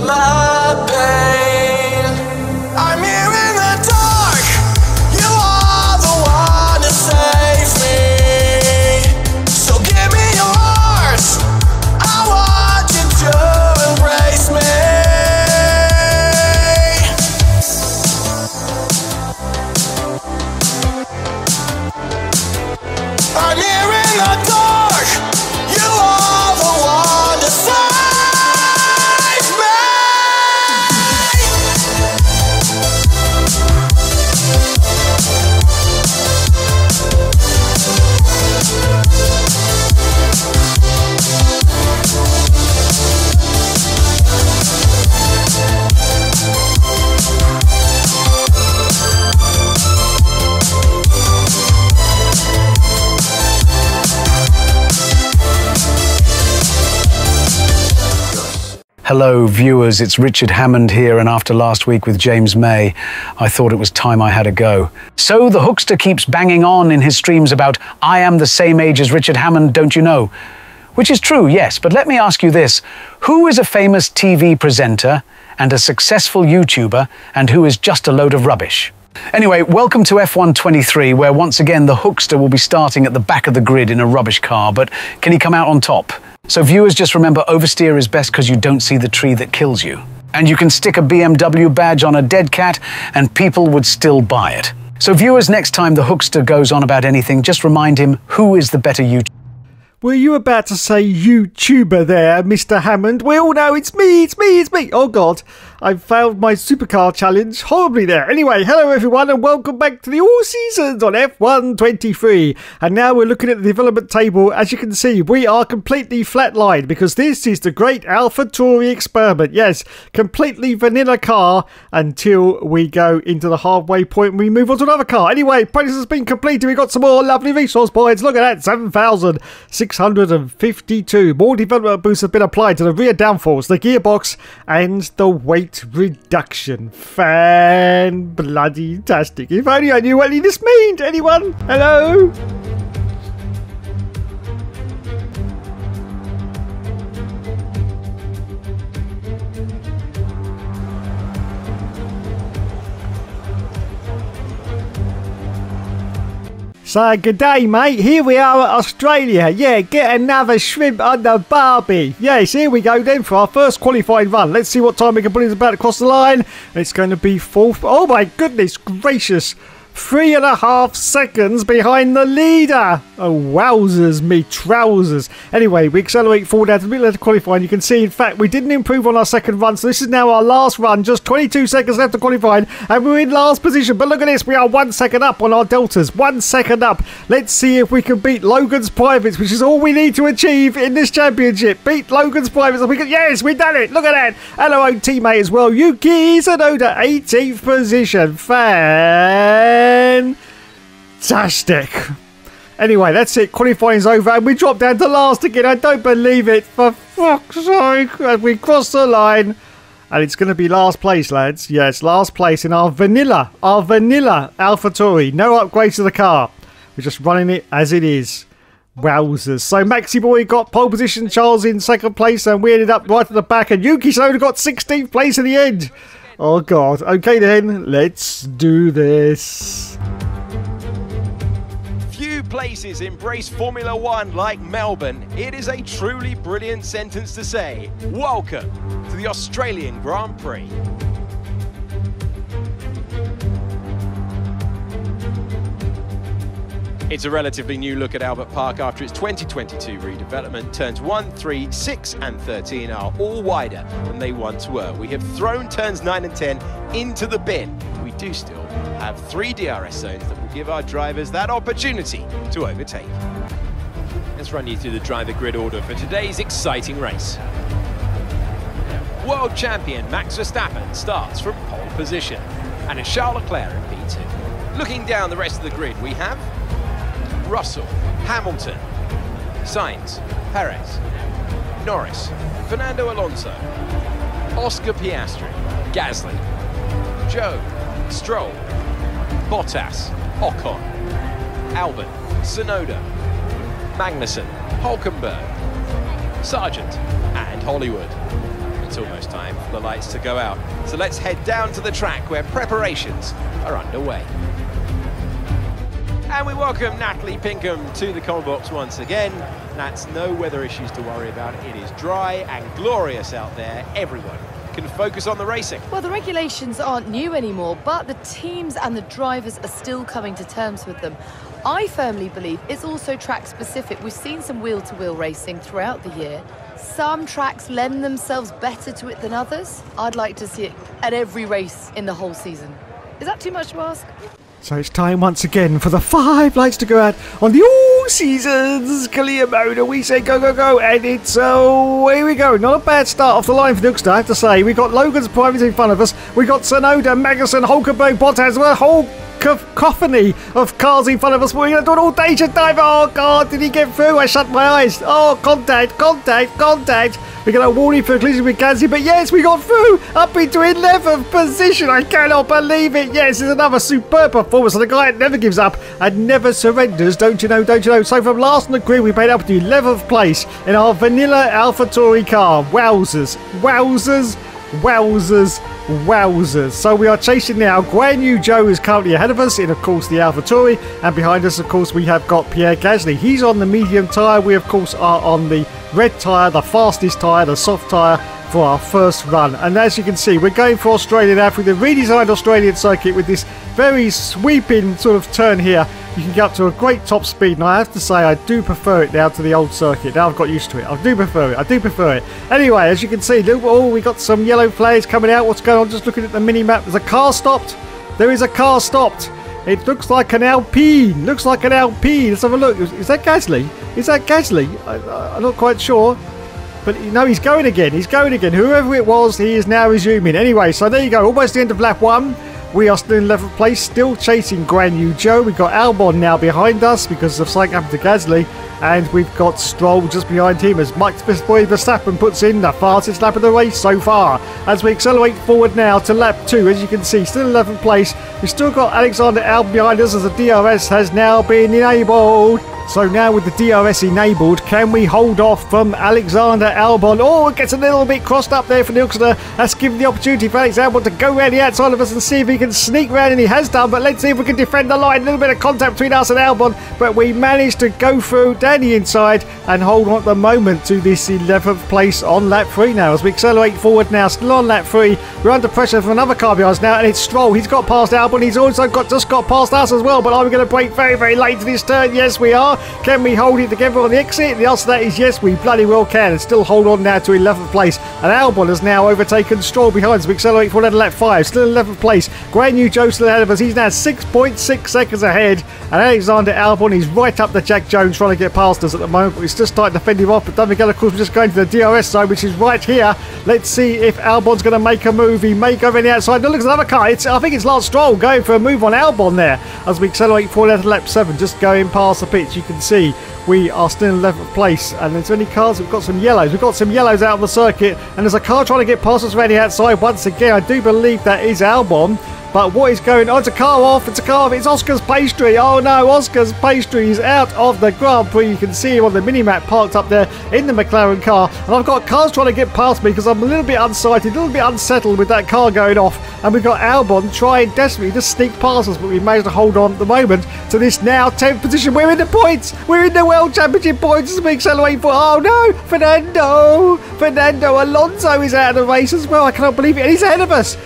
my pain. I'm here in the dark. You are the one to save me. So give me your heart. I want you to embrace me. I'm here in the dark. You are the one to save me. Hello viewers, it's Richard Hammond here, and after last week with James May, I thought it was time I had a go. So the Hookster keeps banging on in his streams about, I am the same age as Richard Hammond, don't you know? Which is true, yes, but let me ask you this. Who is a famous TV presenter and a successful YouTuber, and who is just a load of rubbish? Anyway, welcome to F1 23, where once again the Hookster will be starting at the back of the grid in a rubbish car, but can he come out on top? So viewers, just remember, oversteer is best because you don't see the tree that kills you. And you can stick a BMW badge on a dead cat and people would still buy it. So viewers, next time the Hookster goes on about anything, just remind him who is the better YouTuber. Were you about to say YouTuber there, Mr. Hammond? We all know it's me. Oh God, I failed my supercar challenge horribly there. Anyway, hello everyone and welcome back to the All Seasons on F1 23. And now we're looking at the development table. As you can see, we are completely flatlined because this is the great AlphaTauri experiment. Yes, completely vanilla car until we go into the halfway point and we move on to another car. Anyway, process has been completed. We've got some more lovely resource points. Look at that, 7,652. More development boosts have been applied to the rear downforce, the gearbox, and the weight reduction. Fan-bloody-tastic. If only I knew what any of this means. Anyone? Hello? So, good day, mate. Here we are at Australia. Yeah, get another shrimp on the barbie. Yes, here we go then for our first qualifying run. Let's see what time we can put it about across the line. It's going to be fourth. Oh, my goodness gracious. 3.5 seconds behind the leader. Oh, wowzers me trousers. Anyway, we accelerate forward out to the middle of the qualifying. You can see, in fact, we didn't improve on our second run. So this is now our last run. Just 22 seconds left to qualifying. And we're in last position. But look at this. We are 1 second up on our deltas. 1 second up. Let's see if we can beat Logan's Privates, which is all we need to achieve in this championship. Beat Logan's Privates. And we can, yes, we've done it. Look at that. And our own teammate as well. Yuki Tsunoda, 18th position. Fantastic. Anyway, that's it. Qualifying's over and we dropped down to last again. I don't believe it. For fuck's sake. And we crossed the line. And it's going to be last place, lads. Yes, last place in our vanilla AlphaTauri. No upgrades to the car. We're just running it as it is. Wowzers. So Maxi Boy got pole position, Charles in second place, and we ended up right at the back. And Yuki Tsunoda got 16th place in the end. Oh God. Okay then, let's do this. Few places embrace Formula One like Melbourne. It is a truly brilliant sentence to say. Welcome to the Australian Grand Prix. It's a relatively new look at Albert Park after its 2022 redevelopment. Turns 1, 3, 6 and 13 are all wider than they once were. We have thrown turns 9 and 10 into the bin. We do still have 3 DRS zones that will give our drivers that opportunity to overtake. Let's run you through the driver grid order for today's exciting race. World champion Max Verstappen starts from pole position, and it's Charles Leclerc in P2. Looking down the rest of the grid, we have Russell, Hamilton, Sainz, Perez, Norris, Fernando Alonso, Oscar Piastri, Gasly, Joe, Stroll, Bottas, Ocon, Albon, Tsunoda, Magnussen, Hulkenberg, Sargent and Hollywood. it's almost time for the lights to go out. So let's head down to the track where preparations are underway. And we welcome Natalie Pinkham to the comment box once again. Nats, no weather issues to worry about. It is dry and glorious out there. Everyone can focus on the racing. Well, the regulations aren't new anymore, but the teams and the drivers are still coming to terms with them. I firmly believe it's also track specific. We've seen some wheel-to-wheel racing throughout the year. Some tracks lend themselves better to it than others. I'd like to see it at every race in the whole season. Is that too much to ask? So it's time once again for the 5 lights to go out on the All Seasons clear mode. We say go, go, go, and it's here we go. Not a bad start off the line for Nookster, I have to say. We've got Logan's Private in front of us. We've got Sonoda, Magnussen, Hulkenberg, Bottas, a whole cacophony of cars in front of us. We're going to do an all-danger dive. Oh, God, did he get through? I shut my eyes. Oh, contact. We're going to warn him for a collision with Gasly, but yes, we got through up into 11th position. I cannot believe it. Yes, it's another superb performance. And the guy that never gives up and never surrenders, don't you know, don't you know. So from last on the grid, we made up to 11th place in our vanilla AlphaTauri car. Wowzers. So we are chasing now. Guan Yu Zhou is currently ahead of us in, of course, the AlphaTauri, and behind us, of course, we have got Pierre Gasly. He's on the medium tyre. We, of course, are on the red tyre, the fastest tyre, the soft tyre for our first run. And as you can see, we're going for Australia now through the redesigned Australian circuit with this very sweeping sort of turn here. You can get up to a great top speed, and I have to say I do prefer it now to the old circuit. Now I've got used to it. I do prefer it. Anyway, as you can see, oh, we got some yellow flares coming out. What's going on? Just looking at the mini-map. There's a car stopped. There is a car stopped. It looks like an Alpine. Let's have a look. Is that Gasly? I'm not quite sure. But no, he's going again. Whoever it was, he is now resuming. Anyway, so there you go. Almost the end of lap 1. We are still in 11th place, still chasing Guan Yu Zhou. We've got Albon now behind us because of something happened to Gasly. And we've got Stroll just behind him as Max Verstappen puts in the fastest lap of the race so far. As we accelerate forward now to lap 2, as you can see, still 11th place. We've still got Alexander Albon behind us as the DRS has now been enabled. So now with the DRS enabled, can we hold off from Alexander Albon? Oh, it gets a little bit crossed up there for Nookster. That's given the opportunity for Alex Albon to go around the outside of us and see if he can sneak around, and he has done. But let's see if we can defend the line. A little bit of contact between us and Albon, but we managed to go through down the inside and hold on at the moment to this 11th place on lap 3 now. As we accelerate forward now, still on lap 3. We're under pressure from another car behind us now, and it's Stroll. He's got past Albon. He's also just got past us as well. But are we going to brake very, very late to this turn? Yes, we are. Can we hold it together on the exit? The answer to that is yes, we bloody well can, and still hold on now to 11th place. And Albon has now overtaken Stroll behind us. We accelerate forward to lap 5, still 11th place. Guan Yu Zhou still ahead of us. He's now 6.6 seconds ahead. And Alexander Albon is right up to Jack Jones trying to get past us at the moment. He's just starting to fend him off, but don't forget, of course, we're just going to the DRS zone, which is right here. Let's see if Albon's going to make a move. He may go around the outside. Look, there's another car. I think it's Lance Stroll going for a move on Albon there as we accelerate forward to lap 7, just going past the pits. You can see we are still in 11th place, and there's any cars. We've got some yellows out on the circuit, and there's a car trying to get past us around the outside once again. I do believe that is Albon. But what is going on? It's a car off. It's Oscar's Pastry. Oh no, Oscar's Pastry is out of the Grand Prix. You can see him on the mini-map parked up there in the McLaren car. And I've got cars trying to get past me because I'm a little bit unsighted, a little bit unsettled with that car going off. And we've got Albon trying desperately to sneak past us, but we managed to hold on at the moment to this now 10th position. We're in the points. We're in the World Championship points as we accelerate for. Oh no, Fernando Alonso is out of the race as well. I cannot believe it. And he's ahead of us,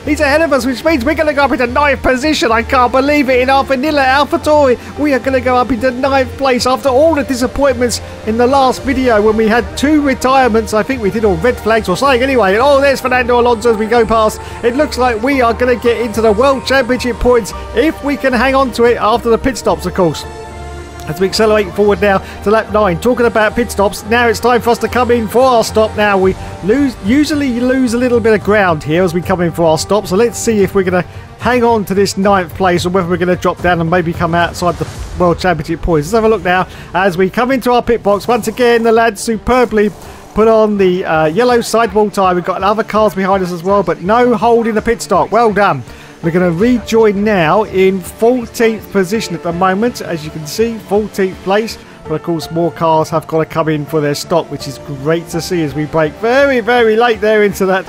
which means we're going to go up into 9th position. I can't believe it. In our vanilla AlphaTauri, we are going to go up into 9th place after all the disappointments in the last video when we had 2 retirements. I think we did all red flags or something. Anyway, oh, there's Fernando Alonso as we go past. It looks like we are going to get into the World Championship points if we can hang on to it after the pit stops, of course. As we accelerate forward now to lap 9, talking about pit stops, now it's time for us to come in for our stop. Now we usually lose a little bit of ground here as we come in for our stop, so let's see if we're going to hang on to this 9th place or whether we're going to drop down and maybe come outside the World Championship points. Let's have a look now as we come into our pit box. Once again, the lads superbly put on the yellow sidewall tyre. We've got other cars behind us as well, but no hold in the pit stop. Well done. We're going to rejoin now in 14th position at the moment. As you can see, 14th place. But of course, more cars have got to come in for their stop, which is great to see as we brake very, very late there into that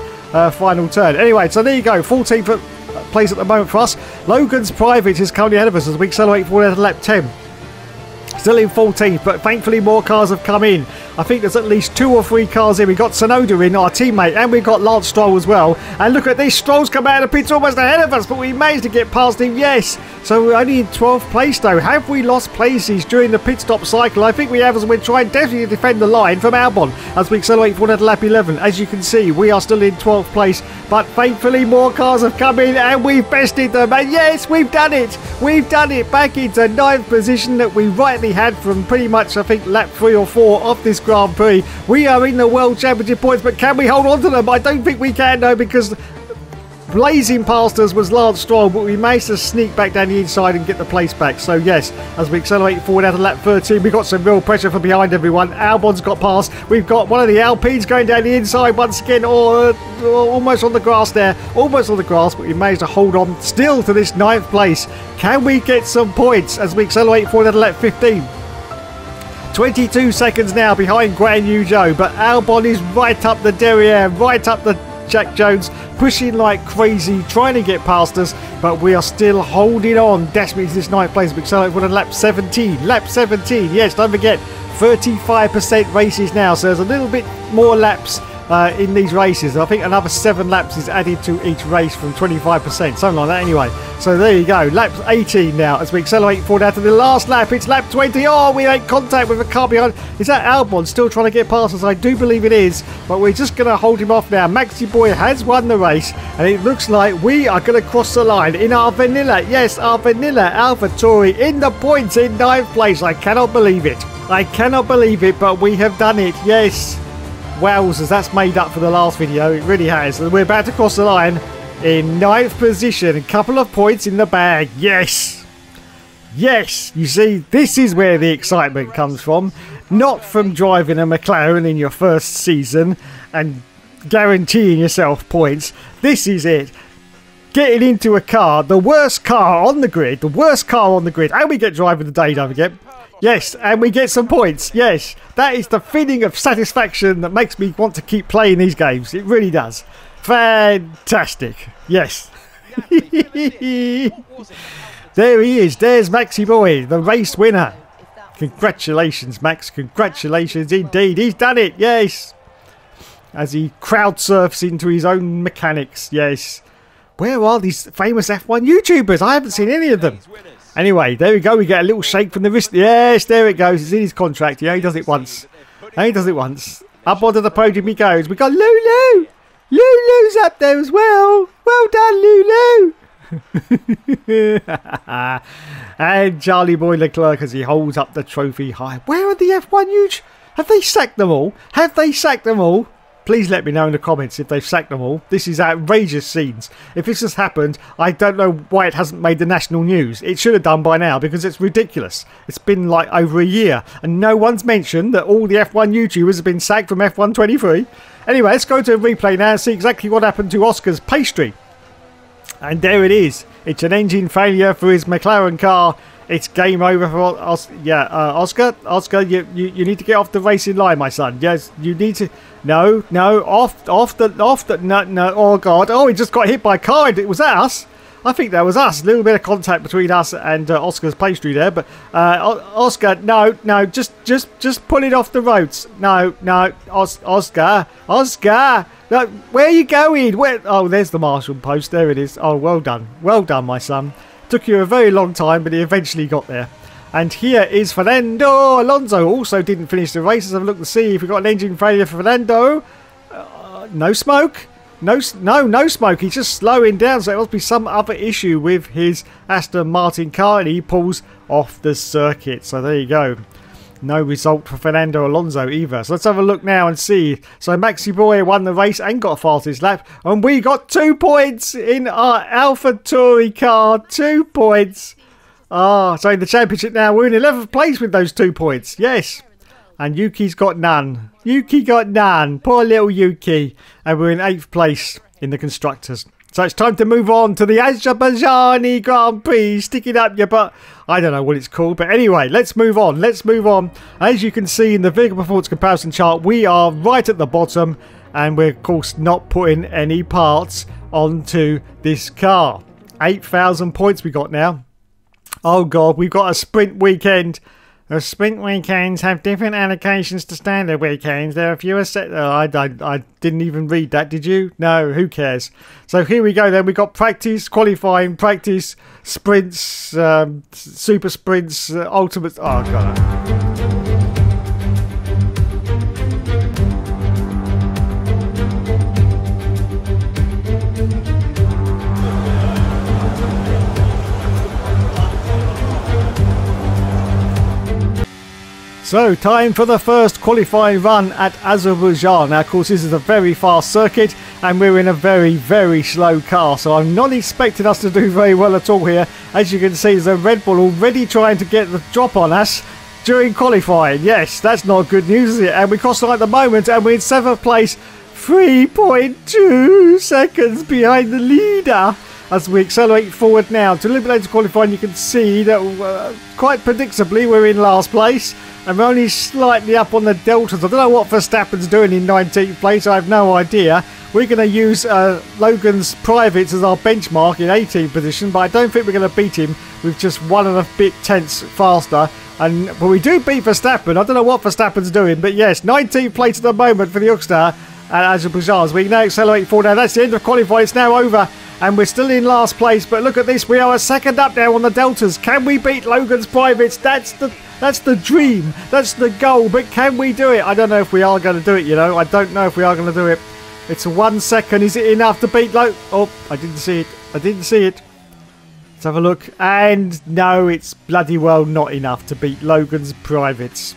final turn. Anyway, so there you go. 14th place at the moment for us. Logan's Private is currently ahead of us as we accelerate forward to lap 10. Still in 14th, but thankfully more cars have come in. I think there's at least 2 or 3 cars in. We've got Tsunoda in, our teammate, and we've got Lance Stroll as well. And look at this, Stroll's come out of the pits almost ahead of us, but we managed to get past him, yes. So we're only in 12th place though. Have we lost places during the pit stop cycle? I think we have, as we're trying definitely to defend the line from Albon as we accelerate forward to lap 11. As you can see, we are still in 12th place, but thankfully more cars have come in and we've bested them. And yes, we've done it. We've done it back into 9th position that we rightly had from pretty much, I think, lap 3 or 4 of this Grand Prix. We are in the World Championship points, but can we hold on to them? I don't think we can, though, because blazing past us was Lance Stroll, but we managed to sneak back down the inside and get the place back. So yes, as we accelerate forward out of lap 13, we've got some real pressure from behind everyone. Albon's got past. We've got one of the Alpines going down the inside once again, or almost on the grass there. Almost on the grass, but we managed to hold on still to this 9th place. Can we get some points as we accelerate forward out of lap 15? 22 seconds now behind Guan Yu Zhou, but Albon is right up the derriere, right up the Jack Jones, pushing like crazy, trying to get past us, but we are still holding on desperately to this 9th place. We accelerate for lap 17. Lap 17, yes, don't forget, 35% races now, so there's a little bit more laps in these races. I think another 7 laps is added to each race from 25%, something like that anyway. So there you go, lap 18 now as we accelerate forward out to the last lap. It's lap 20. Oh, we make contact with a car behind. Is that Albon still trying to get past us? I do believe it is, but we're just going to hold him off now. Maxi Boy has won the race, and it looks like we are going to cross the line in our vanilla. Yes, our vanilla AlphaTauri in the points in 9th place. I cannot believe it. I cannot believe it, but we have done it. Yes. Wowzers, that's made up for the last video. It really has. We're about to cross the line in 9th position. A couple of points in the bag. Yes. Yes. You see, this is where the excitement comes from. Not from driving a McLaren in your first season and guaranteeing yourself points. This is it. Getting into a car, the worst car on the grid. The worst car on the grid. And we get driver of the day, don't forget. Yes, and we get some points. Yes, that is the feeling of satisfaction that makes me want to keep playing these games. It really does. Fantastic. Yes. There he is. There's Maxi Boy, the race winner. Congratulations, Max. Congratulations indeed. He's done it. Yes. As he crowd surfs into his own mechanics. Yes. Where are these famous F1 YouTubers? I haven't seen any of them. Anyway, there we go. We get a little shake from the wrist. Yes, there it goes. It's in his contract. Yeah, he does it once. He does it once. Up onto the podium he goes. We got Lulu. Lulu's up there as well. Well done, Lulu. And Charlie Boy Leclerc as he holds up the trophy high. Where are the F1 YouTubers? Have they sacked them all? Have they sacked them all? Please let me know in the comments if they've sacked them all. This is outrageous scenes. If this has happened, I don't know why it hasn't made the national news. It should have done by now because it's ridiculous. It's been like over a year and no one's mentioned that all the F1 YouTubers have been sacked from F1 23. Anyway, let's go to a replay now and see exactly what happened to Oscar's pastry. And there it is. It's an engine failure for his McLaren car. It's game over for Oscar. Oscar, you need to get off the racing line, my son. Yes, you need to. No, off the. No. Oh God! Oh, he just got hit by a car. It was us. I think that was us. A little bit of contact between us and Oscar's pastry there, but Oscar, no, just pull it off the roads. No, Oscar, no, where are you going? Where? Oh, there's the marshal post. There it is. Oh, well done, my son. Took you a very long time, but he eventually got there. And here is Fernando Alonso. Also didn't finish the race. Let's have a look to see if we got an engine failure for Fernando. No smoke. No smoke. He's just slowing down, so it must be some other issue with his Aston Martin car, and he pulls off the circuit. So there you go. No result for Fernando Alonso either. So let's have a look now and see. So Maxi Boy won the race and got fastest lap. And we got 2 points in our AlphaTauri car. 2 points. So in the championship now, we're in 11th place with those 2 points. Yes. And Yuki's got none. Yuki got none. Poor little Yuki. And we're in 8th place in the Constructors. So it's time to move on to the Azerbaijani Grand Prix. Stick it up your butt. I don't know what it's called. But anyway, let's move on. As you can see in the vehicle performance comparison chart, we are right at the bottom. and we're of course not putting any parts onto this car. 8,000 points we got now. Oh god, we've got a sprint weekend. The sprint weekends have different allocations to standard weekends. There are fewer set. Oh, I didn't even read that. Did you? No. Who cares? So here we go. Then we got practice, qualifying, practice, sprints, super sprints, ultimate. Oh god. So, time for the first qualifying run at Azerbaijan. Now, of course, this is a very fast circuit, and we're in a very, very slow car. So, I'm not expecting us to do very well at all here. As you can see, there's a Red Bull already trying to get the drop on us during qualifying. Yes, that's not good news, is it? And we're crossing at the moment, and we're in 7th place, 3.2 seconds behind the leader. As we accelerate forward now to a little bit later qualifying, you can see that quite predictably we're in last place. And we're only slightly up on the deltas. I don't know what Verstappen's doing in 19th place. I have no idea. We're going to use Logan's privates as our benchmark in 18th position, but I don't think we're going to beat him with just 1.5 tenths faster. But we do beat Verstappen. I don't know what Verstappen's doing, but yes, 19th place at the moment for the Hoekstra at Azerbaijan. As we now accelerate forward. Now that's the end of qualifying. It's now over. And we're still in last place, but look at this. We are a second up now on the deltas. Can we beat Logan's privates? That's the dream. That's the goal. But can we do it? I don't know if we are going to do it, you know. I don't know if we are going to do it. It's 1 second. Is it enough to beat Logan? Oh, I didn't see it. I didn't see it. Let's have a look. And no, it's bloody well not enough to beat Logan's privates.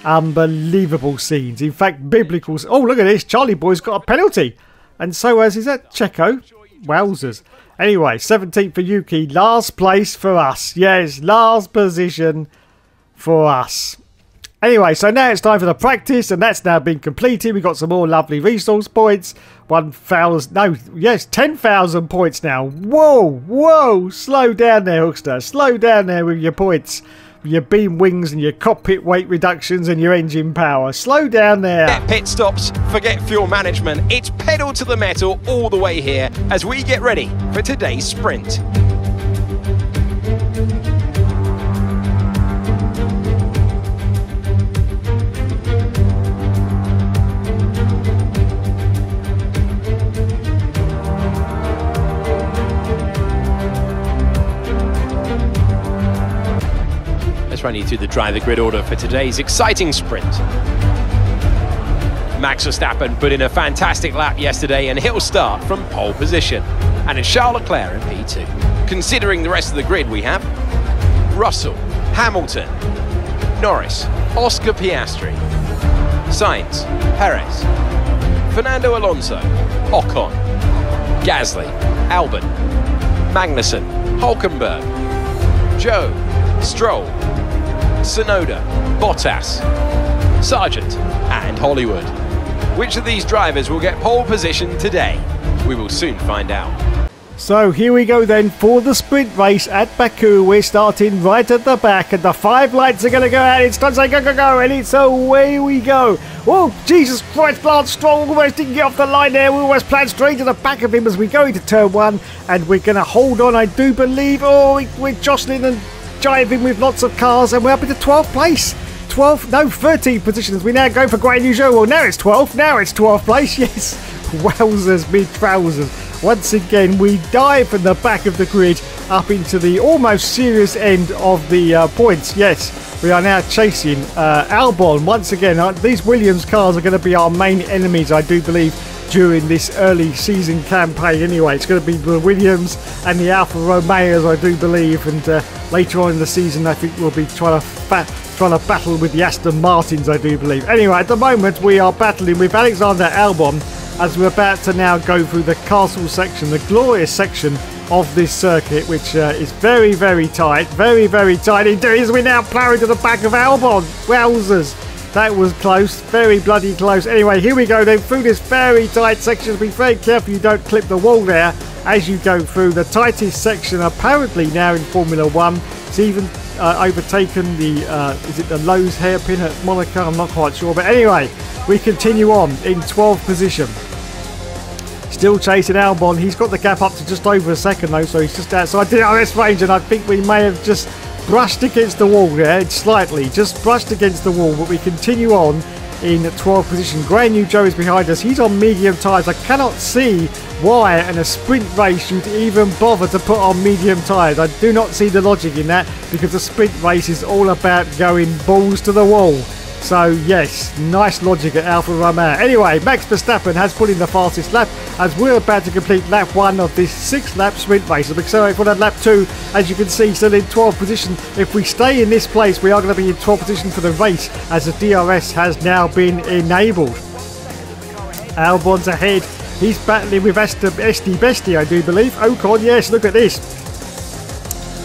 Unbelievable scenes. In fact, biblical. Oh, look at this. Charlie Boy's got a penalty. And so is that Checo? Wowzers. Anyway, 17th for Yuki. Last place for us. Yes, last position for us. Anyway, so now it's time for the practice, and that's now been completed. We've got some more lovely resource points. 1,000. No, yes, 10,000 points now. Whoa, whoa. Slow down there, Hoekstra. Slow down there with your points. Your beam wings and your cockpit weight reductions and your engine power. Slow down there. Forget pit stops, forget fuel management. It's pedal to the metal all the way here as we get ready for today's sprint. Let's run you through the driver grid order for today's exciting sprint. Max Verstappen put in a fantastic lap yesterday and he'll start from pole position. And it's Charles Leclerc in P2. Considering the rest of the grid, we have Russell, Hamilton, Norris, Oscar Piastri, Sainz, Perez, Fernando Alonso, Ocon, Gasly, Albon, Magnussen, Hulkenberg, Joe, Stroll, Tsunoda, Bottas, Sargent and Hollywood. Which of these drivers will get pole position today? We will soon find out. So here we go then for the sprint race at Baku. We're starting right at the back and the 5 lights are going to go out. It's time to say go, go, go, and it's away we go. Oh, Jesus Christ, Lance Stroll almost didn't get off the line there. We almost planned straight to the back of him as we go into turn 1, and we're going to hold on, I do believe. Oh, we're jostling and jiving with lots of cars, and we're up into 12th place. 12th, no, 13th position as we now go for Grand Usual. Well, now it's 12th, now it's 12th place, yes. Wowzers, me trousers. Once again, we dive from the back of the grid up into the almost serious end of the points. Yes, we are now chasing Albon. Once again, these Williams cars are going to be our main enemies, I do believe, during this early season campaign anyway. It's going to be the Williams and the Alfa Romeos, I do believe, and later on in the season I think we'll be trying to battle with the Aston Martins, I do believe. Anyway, at the moment we are battling with Alexander Albon as we're about to now go through the castle section, the glorious section of this circuit, which is very, very tight. Very, very tight indeed, as we're now ploughing to the back of Albon. Wowzers. That was close, very bloody close. Anyway, here we go then through this very tight section. Be very careful you don't clip the wall there as you go through the tightest section apparently now in Formula 1. It's even overtaken the, is it the Lowe's hairpin at Monaco? I'm not quite sure. But anyway, we continue on in 12th position. Still chasing Albon. He's got the gap up to just over a second though, so he's just outside DRS range, and I think we may have just brushed against the wall there, slightly, just brushed against the wall, but we continue on in 12th position. Guan Yu Zhou is behind us. He's on medium tyres. I cannot see why in a sprint race you'd even bother to put on medium tyres. I do not see the logic in that, because the sprint race is all about going balls to the wall. So yes, nice logic at Alfa Romeo. Anyway, Max Verstappen has put in the fastest lap as we're about to complete lap 1 of this 6-lap sprint race. We accelerate for that lap 2, as you can see, still in 12th position. If we stay in this place, we are going to be in 12th position for the race, as the DRS has now been enabled. Albon's ahead. He's battling with Esti Besti, I do believe. Ocon, yes, look at this.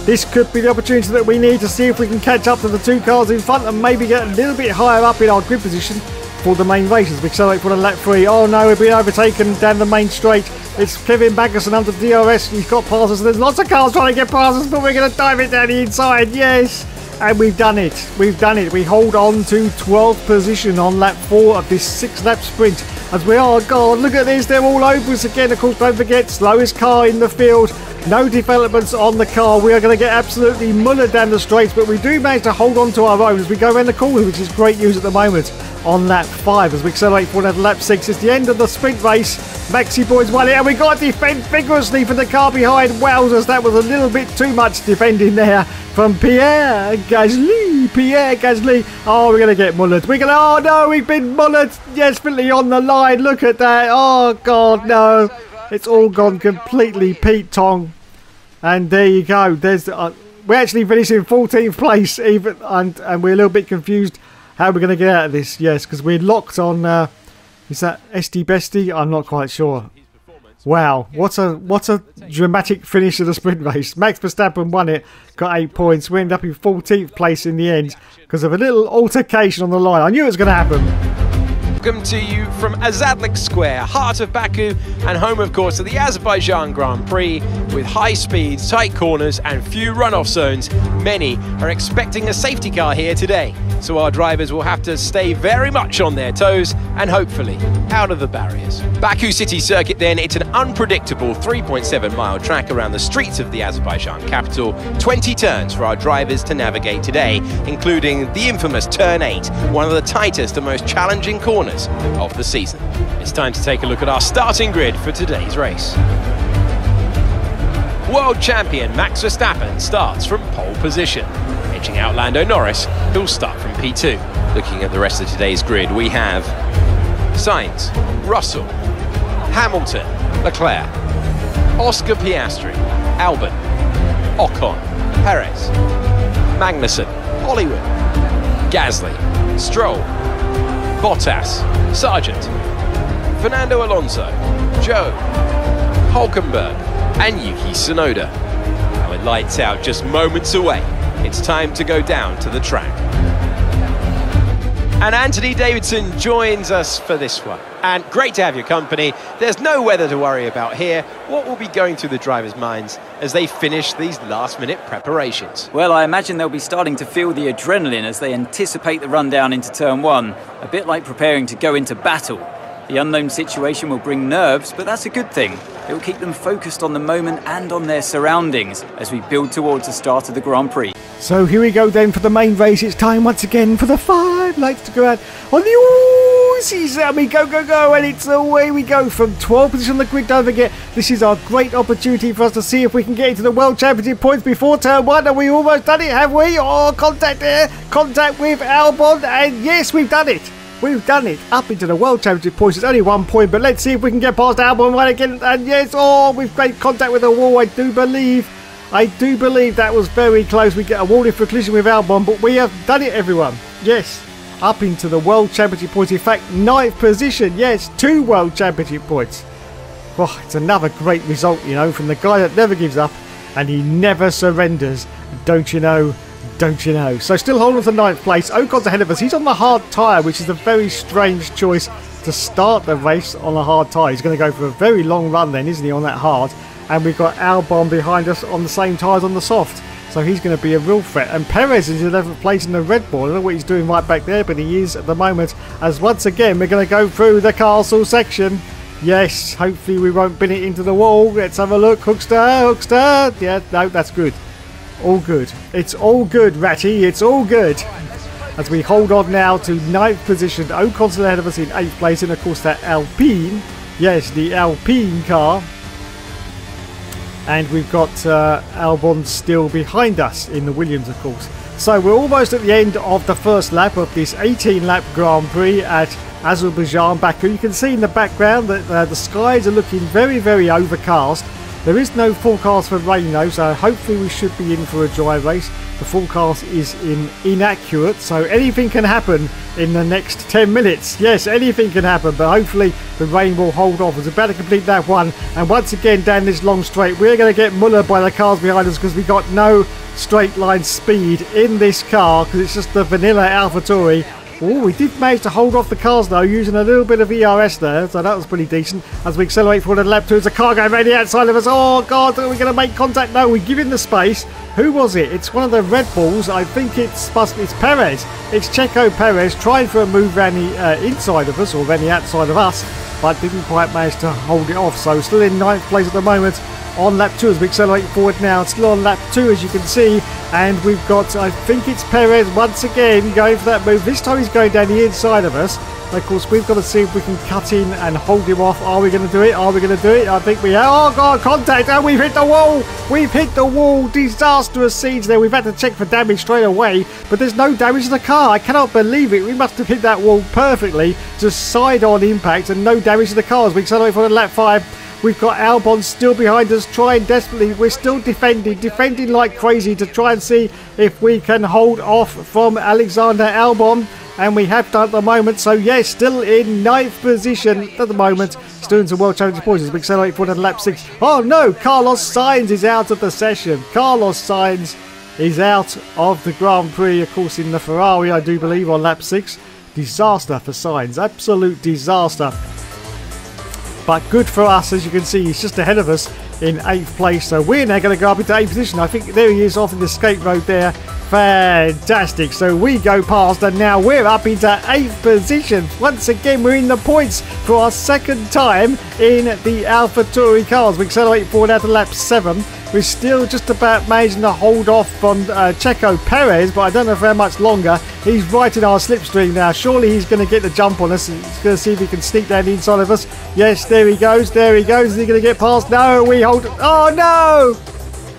This could be the opportunity that we need to see if we can catch up to the 2 cars in front and maybe get a little bit higher up in our grid position for the main races. We accelerate for the lap 3. Oh no, we've been overtaken down the main straight. It's Kevin Magnussen under DRS. He's got past us. There's lots of cars trying to get past us, but we're going to dive it down the inside. Yes. And we've done it. We've done it. We hold on to 12th position on lap 4 of this 6-lap sprint. As we are, God, look at this. They're all over us again. Of course, don't forget, slowest car in the field. No developments on the car. We are going to get absolutely mullered down the straights, but we do manage to hold on to our own as we go around the corner, which is great news at the moment on lap 5 as we accelerate forward at lap 6. It's the end of the sprint race. Maxi Boys won it, and we got to defend vigorously for the car behind. Wowzers, that was a little bit too much defending there from Pierre Gasly. Pierre Gasly. Oh, we're going to get mullered. Oh no, we've been mullered. Desperately on the line. Look at that. Oh God, no. It's all gone completely Pete Tong. And there you go. There's we actually finished in 14th place, even, and we're a little bit confused how we're going to get out of this. Yes, because we're locked on. Is that Esti Besti? I'm not quite sure. Wow, what a dramatic finish of the sprint race. Max Verstappen won it, got 8 points. We ended up in 14th place in the end because of a little altercation on the line. I knew it was going to happen. Welcome to you from Azadlik Square, heart of Baku, and home, of course, of the Azerbaijan Grand Prix. With high speeds, tight corners, and few runoff zones, many are expecting a safety car here today. So our drivers will have to stay very much on their toes and hopefully out of the barriers. Baku City Circuit then, it's an unpredictable 3.7-mile track around the streets of the Azerbaijan capital. 20 turns for our drivers to navigate today, including the infamous Turn 8, one of the tightest and most challenging corners of the season. It's time to take a look at our starting grid for today's race. World champion Max Verstappen starts from pole position. Edging out Lando Norris, who'll start from P2. Looking at the rest of today's grid, we have Sainz, Russell, Hamilton, Leclerc, Oscar Piastri, Albon, Ocon, Perez, Magnussen, Hollywood, Gasly, Stroll, Bottas, Sargent, Fernando Alonso, Zhou, Hulkenberg, and Yuki Tsunoda. Now it lights out just moments away. It's time to go down to the track. And Anthony Davidson joins us for this one. And great to have your company. There's no weather to worry about here. What will be going through the drivers' minds as they finish these last-minute preparations? Well, I imagine they'll be starting to feel the adrenaline as they anticipate the run down into turn 1, a bit like preparing to go into battle. The unknown situation will bring nerves, but that's a good thing. It will keep them focused on the moment and on their surroundings as we build towards the start of the Grand Prix. So here we go then for the main race. It's time once again for the 5 lights to go out on the Aussies. And we go, and it's away we go from 12th position on the grid. Don't forget, this is our great opportunity for us to see if we can get into the World Championship points before turn 1. And we almost done it, have we? Oh, contact there, contact with Albon, and yes, we've done it. We've done it. Up into the World Championship points. It's only 1 point, but let's see if we can get past Albon right again. And yes, oh, we've made contact with the wall, I do believe that was very close. We get awarded for collision with Albon, but we have done it, everyone. Yes, up into the World Championship points. In fact, 9th position. Yes, 2 World Championship points. Oh, it's another great result, you know, from the guy that never gives up and he never surrenders. Don't you know? Don't you know? So still holding on to 9th place. Ocon's ahead of us. He's on the hard tyre, which is a very strange choice to start the race on a hard tyre. He's going to go for a very long run then, isn't he, on that hard? And we've got Albon behind us on the same tyres on the soft. So he's going to be a real threat. And Perez is in 11th place in the Red Bull. I don't know what he's doing right back there, but he is at the moment. As once again, we're going to go through the castle section. Yes, hopefully we won't bin it into the wall. Let's have a look. Hookster. Yeah, no, that's good. All good. It's all good, Ratty. It's all good. As we hold on now to 9th position. Ocon still ahead of us in 8th place. And of course that Alpine. Yes, the Alpine car. And we've got Albon still behind us in the Williams, of course. So we're almost at the end of the first lap of this 18-lap Grand Prix at Azerbaijan, Baku. You can see in the background that the skies are looking very, very overcast. There is no forecast for rain though, so hopefully we should be in for a dry race. The forecast is inaccurate, so anything can happen in the next 10 minutes. Yes, anything can happen, but hopefully the rain will hold off. We're about to complete that one, and once again down this long straight, we're going to get mullered by the cars behind us because we got no straight line speed in this car because it's just the vanilla AlphaTauri. Oh, we did manage to hold off the cars though, using a little bit of ERS there, so that was pretty decent. As we accelerate forward to lap 2, there's a car going around the outside of us. Oh God, are we going to make contact? No, we give him the space. Who was it? It's one of the Red Bulls. I think it's Perez. It's Checo Perez trying for a move around the inside of us, or around the outside of us, but didn't quite manage to hold it off. So still in 9th place at the moment on lap 2 as we accelerate forward now. Still on lap 2 as you can see, and we've got, I think it's Perez once again going for that move. This time he's going down the inside of us. Of course, we've got to see if we can cut in and hold him off. Are we going to do it? Are we going to do it? I think we have. Oh God, contact! Oh, we've hit the wall! We've hit the wall! Disastrous scenes there. We've had to check for damage straight away, but there's no damage to the car. I cannot believe it. We must have hit that wall perfectly, just side-on impact, and no damage to the car as we accelerate for lap 5. We've got Albon still behind us, trying desperately. We're still defending like crazy to try and see if we can hold off from Alexander Albon. And we have done at the moment. So yes, still in 9th position at the moment. Still in some World Championship points as we accelerate forward to lap 6. Oh no, Carlos Sainz is out of the session. Carlos Sainz is out of the Grand Prix, of course, in the Ferrari, I do believe, on lap 6. Disaster for Sainz. Absolute disaster. But good for us, as you can see, he's just ahead of us in 8th place. So we're now going to go up into 8th position. I think there he is off in the escape road there. Fantastic. So we go past and now we're up into 8th position. Once again, we're in the points for our second time in the AlphaTauri cars. We accelerate forward out to lap 7. We're still just about managing to hold off from Checo Perez, but I don't know for how much longer. He's right in our slipstream now. Surely he's going to get the jump on us. He's going to see if he can sneak down the inside of us. Yes, there he goes. There he goes. Is he going to get past? No, we hold. Oh, no!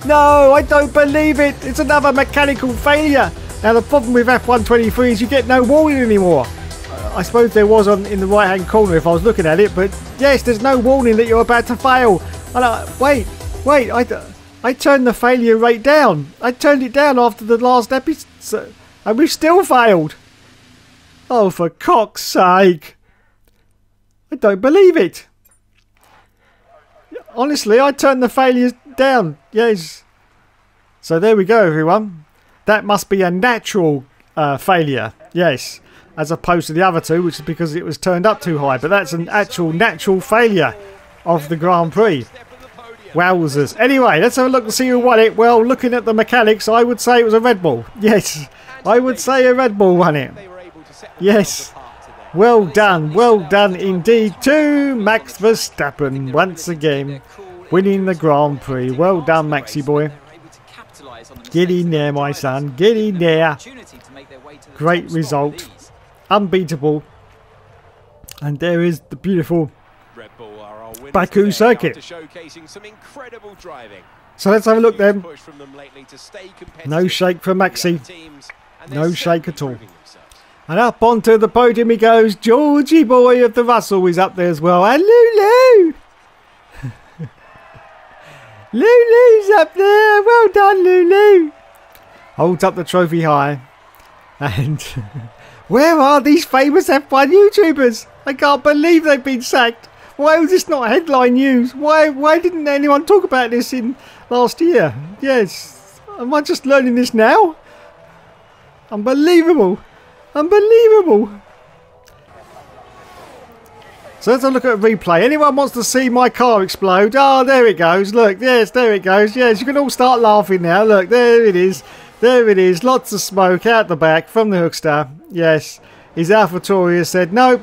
No, I don't believe it. It's another mechanical failure. Now, the problem with F123 is you get no warning anymore. I suppose there was in the right-hand corner if I was looking at it, but yes, there's no warning that you're about to fail. And wait, I turned the failure rate down. I turned it down after the last episode, and we've still failed. Oh, for cock's sake. I don't believe it. Honestly, I turned the failures down. Yes. So there we go, everyone. That must be a natural failure. Yes. As opposed to the other two, which is because it was turned up too high. But that's an actual natural failure of the Grand Prix. Wowzers. Anyway, let's have a look and see who won it. Well, looking at the mechanics, I would say it was a Red Bull. Yes, I would say a Red Bull won it. Yes. Well done indeed to Max Verstappen once again, winning the Grand Prix. Well done, Maxi boy. Get in there, my son. Get in there. Great result. Unbeatable. And there is the beautiful Baku circuit. So let's have a look then. No shake for Maxi. No shake at all. And up onto the podium he goes. Georgie boy of the Russell is up there as well. And Lulu. Lulu's up there. Well done, Lulu. Holds up the trophy high. And where are these famous F1 YouTubers? I can't believe they've been sacked. Why was this not headline news? Why didn't anyone talk about this in last year? Yes. Am I just learning this now? Unbelievable. Unbelievable. So let's have a look at a replay. Anyone wants to see my car explode? Oh, there it goes. Look, yes, there it goes. Yes, you can all start laughing now. Look, there it is. There it is. Lots of smoke out the back from the Hookster. Yes, his AlphaTauri has said, no,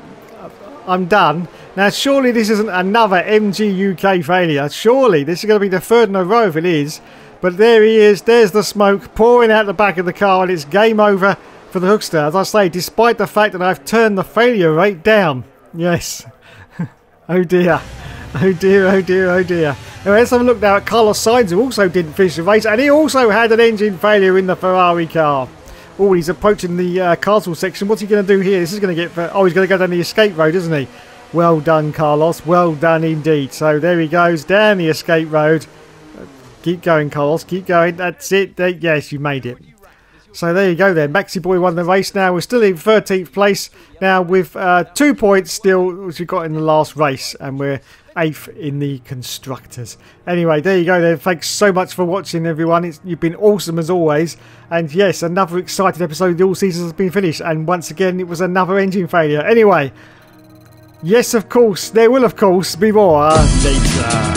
I'm done. Now, surely this isn't another MG UK failure. Surely this is going to be the third in a row if it is. But there he is. There's the smoke pouring out the back of the car, and it's game over for the Hookster. As I say, despite the fact that I've turned the failure rate down. Yes. Oh dear. Oh dear, oh dear, oh dear. Now let's have a look now at Carlos Sainz, who also didn't finish the race, and he also had an engine failure in the Ferrari car. Oh, he's approaching the castle section. What's he going to do here? This is going to get... Oh, he's going to go down the escape road, isn't he? Well done, Carlos. Well done indeed. So there he goes, down the escape road. Keep going, Carlos. Keep going. That's it. Yes, you made it. So there you go then. Maxi Boy won the race. Now we're still in 13th place. Now with 2 points still, which we got in the last race. And we're 8th in the Constructors. Anyway, there you go then. Thanks so much for watching, everyone. You've been awesome as always. And yes, another exciting episode of the All Seasons has been finished. And once again, it was another engine failure. Anyway, yes, of course, there will of course be more later.